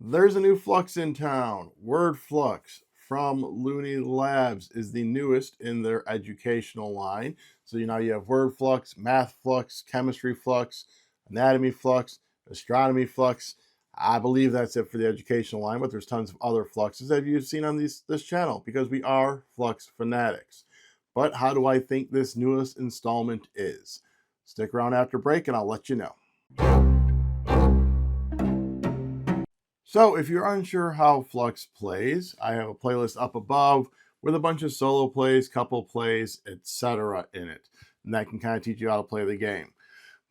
There's a new Flux in town. Word Fluxx from Looney Labs is the newest in their educational line. So now you have Word Fluxx, Math Flux, Chemistry Flux, Anatomy Flux, Astronomy Flux. I believe that's it for the educational line, but there's tons of other fluxes that you've seen on this channel because we are Flux fanatics. But how do I think this newest installment is? Stick around after break and I'll let you know. So if you're unsure how Flux plays, I have a playlist up above with a bunch of solo plays, couple plays, etc. in it. And that can kind of teach you how to play the game.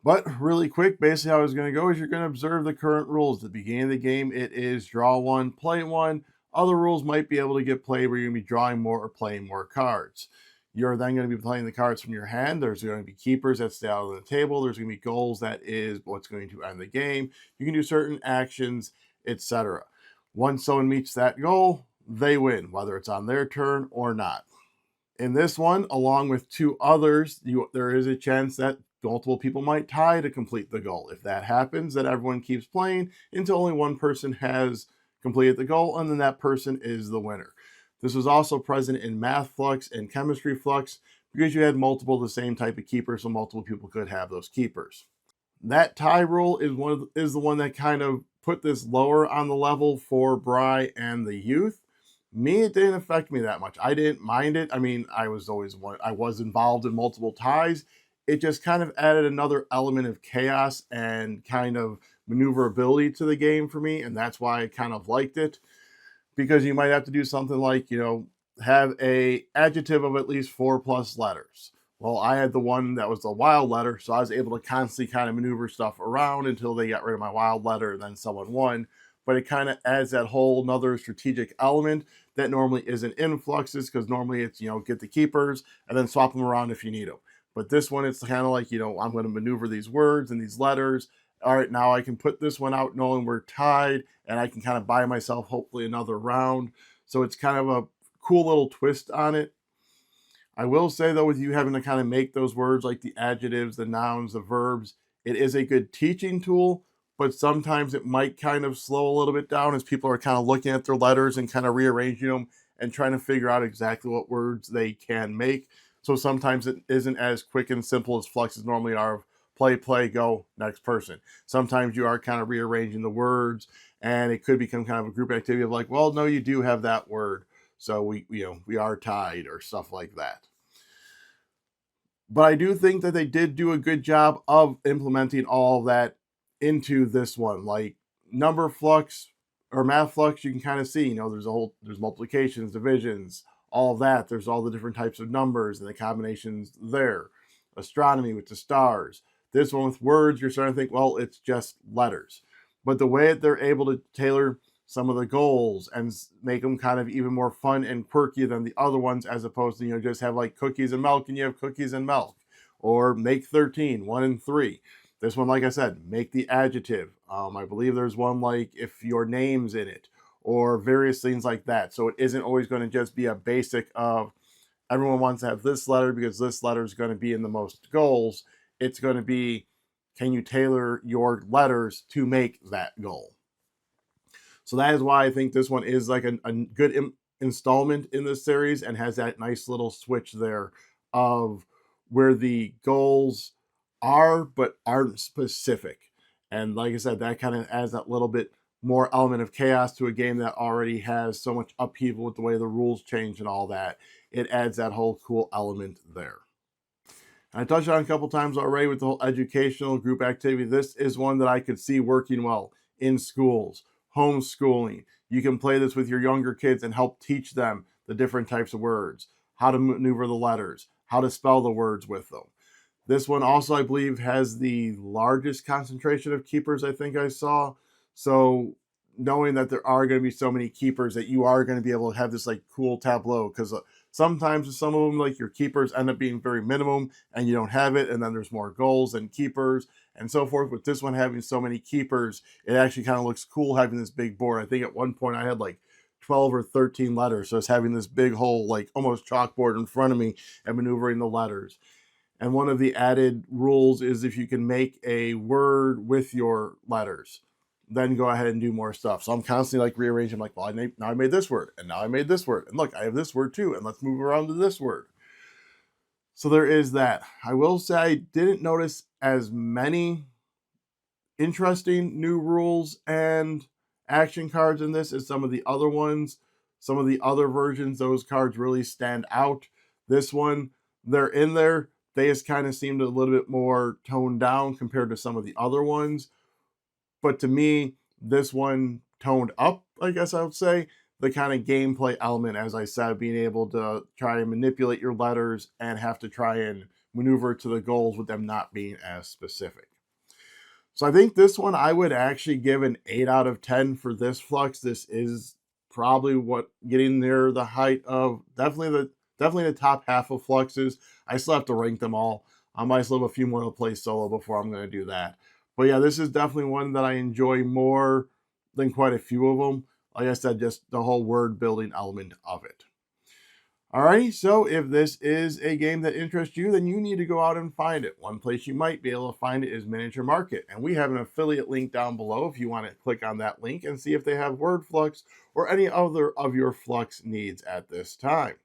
But really quick, basically how it's going to go is you're going to observe the current rules. At the beginning of the game, it is draw one, play one. Other rules might be able to get played where you're going to be drawing more or playing more cards. You're then going to be playing the cards from your hand. There's going to be keepers that stay out on the table. There's going to be goals. That is what's going to end the game. You can do certain actions, etc. Once someone meets that goal, they win, whether it's on their turn or not. In this one, along with two others, there is a chance that multiple people might tie to complete the goal. If that happens, then everyone keeps playing until only one person has completed the goal, and then that person is the winner. This was also present in Math Flux and Chemistry Flux because you had multiple of the same type of keepers, so multiple people could have those keepers. That tie rule is the one that kind of put this lower on the level for Bry and the youth. Me, it didn't affect me that much. I didn't mind it. I mean, I was involved in multiple ties. It just kind of added another element of chaos and kind of maneuverability to the game for me, and that's why I kind of liked it. Because you might have to do something like, have a adjective of at least 4+ letters. Well, I had the one that was the wild letter, so I was able to constantly kind of maneuver stuff around until they got rid of my wild letter, and then someone won. But it kind of adds that whole another strategic element that normally isn't in Fluxes, because normally it's, get the keepers and then swap them around if you need them. But this one, it's kind of like, I'm going to maneuver these words and these letters. All right, now I can put this one out knowing we're tied, and I can kind of buy myself hopefully another round. So it's kind of a cool little twist on it. I will say, though, with you having to kind of make those words like the adjectives, the nouns, the verbs, it is a good teaching tool, but sometimes it might kind of slow a little bit down as people are kind of looking at their letters and kind of rearranging them and trying to figure out exactly what words they can make. So sometimes it isn't as quick and simple as fluxes normally are. Play, go, next person. Sometimes you are kind of rearranging the words, and it could become kind of a group activity of like, well, no, you do have that word, so we are tied, or stuff like that. But I do think that they did do a good job of implementing all of that into this one. Like number flux or math flux, you can kind of see, there's multiplications, divisions, all of that. There's all the different types of numbers and the combinations there. Astronomy with the stars. This one with words, you're starting to think, well, it's just letters. But the way that they're able to tailor some of the goals and make them kind of even more fun and quirky than the other ones, as opposed to, just have like cookies and milk and you have cookies and milk, or make 13, 1 and 3. This one, like I said, make the adjective. I believe there's one like if your name's in it, or various things like that. So it isn't always going to just be a basic of everyone wants to have this letter because this letter is going to be in the most goals. It's going to be, can you tailor your letters to make that goal? So that is why I think this one is like a good installment in this series and has that nice little switch there of where the goals are but aren't specific. And like I said, that kind of adds that little bit more element of chaos to a game that already has so much upheaval with the way the rules change and all that. It adds that whole cool element there. I touched on a couple times already with the whole educational group activity. This is one that I could see working well in schools, homeschooling. You can play this with your younger kids and help teach them the different types of words, how to maneuver the letters, how to spell the words with them. This one also, I believe, has the largest concentration of keepers I think I saw. So knowing that there are going to be so many keepers, that you are going to be able to have this like cool tableau, because sometimes with some of them, like your keepers end up being very minimum and you don't have it, and then there's more goals than keepers and so forth. With this one having so many keepers, it actually kind of looks cool having this big board. I think at one point I had like 12 or 13 letters, so it's having this big whole like almost chalkboard in front of me and maneuvering the letters. And one of the added rules is if you can make a word with your letters. then go ahead and do more stuff. So I'm constantly like rearranging. I'm like, well, now I made this word, and now I made this word, and look, I have this word too, and let's move around to this word. So there is that. I will say I didn't notice as many interesting new rules and action cards in this as some of the other ones. Some of the other versions, those cards really stand out. This one, they're in there. They just kind of seemed a little bit more toned down compared to some of the other ones. But to me, this one toned up, I guess I would say, the kind of gameplay element, as I said, being able to try and manipulate your letters and have to try and maneuver to the goals with them not being as specific. So I think this one I would actually give an 8 out of 10 for this Fluxx. This is probably what getting near the height of definitely the top half of Fluxxes. I still have to rank them all. I might still have a few more to play solo before I'm going to do that. But yeah, this is definitely one that I enjoy more than quite a few of them. Like I said, just the whole word building element of it. Alrighty, so if this is a game that interests you, then you need to go out and find it. One place you might be able to find it is Miniature Market, and we have an affiliate link down below if you want to click on that link and see if they have Word Fluxx or any other of your Fluxx needs at this time.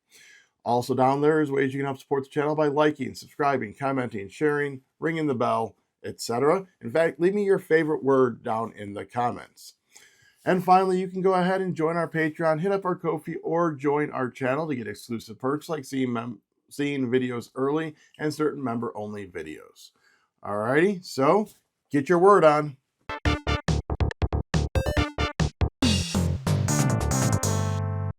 Also down there is ways you can help support the channel by liking, subscribing, commenting, sharing, ringing the bell, etc. In fact, leave me your favorite word down in the comments. And finally, you can go ahead and join our Patreon, hit up our Ko-fi, or join our channel to get exclusive perks like seeing videos early and certain member-only videos. Alrighty, so get your word on.